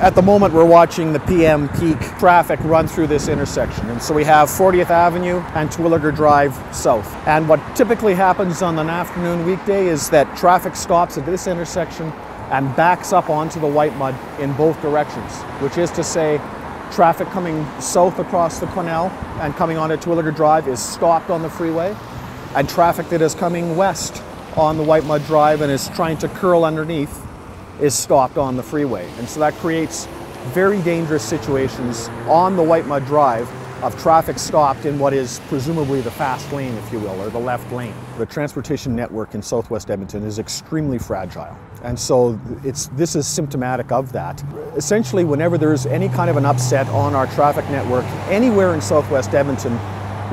At the moment, we're watching the PM peak traffic run through this intersection. And so we have 40th Avenue and Terwillegar Drive south. And what typically happens on an afternoon weekday is that traffic stops at this intersection and backs up onto the white mud in both directions, which is to say traffic coming south across the Cartmell and coming onto Terwillegar Drive is stopped on the freeway, and traffic that is coming west on the white mud drive and is trying to curl underneath is stopped on the freeway. And so that creates very dangerous situations on the white mud drive of traffic stopped in what is presumably the fast lane, if you will, or the left lane. The transportation network in southwest Edmonton is extremely fragile. And so this is symptomatic of that. Essentially, whenever there's any kind of an upset on our traffic network anywhere in southwest Edmonton,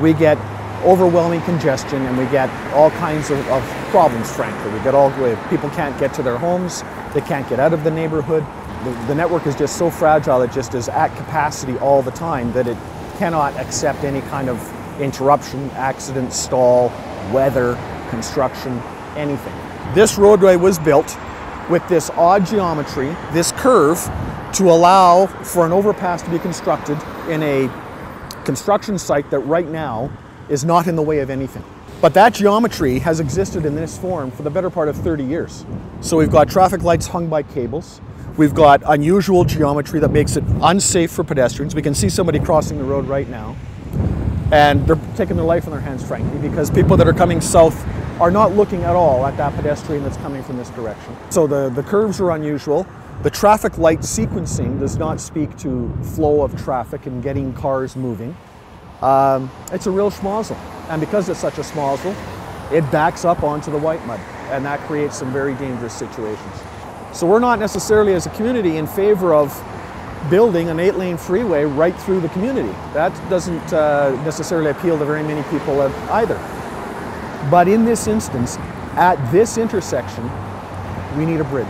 we get overwhelming congestion and we get all kinds of problems, frankly. People can't get to their homes, they can't get out of the neighborhood. The network is just so fragile, it just is at capacity all the time that it cannot accept any kind of interruption, accident, stall, weather, construction, anything. This roadway was built with this odd geometry, this curve, to allow for an overpass to be constructed in a construction site that right now is not in the way of anything. But that geometry has existed in this form for the better part of 30 years. So we've got traffic lights hung by cables. We've got unusual geometry that makes it unsafe for pedestrians. We can see somebody crossing the road right now, and they're taking their life in their hands, frankly, because people that are coming south are not looking at all at that pedestrian that's coming from this direction. So the curves are unusual. The traffic light sequencing does not speak to flow of traffic and getting cars moving. It's a real schmozzle, and because it's such a schmozzle, it backs up onto the white mud, and that creates some very dangerous situations. So we're not necessarily as a community in favor of building an 8-lane freeway right through the community. That doesn't necessarily appeal to very many people either. But in this instance, at this intersection, we need a bridge.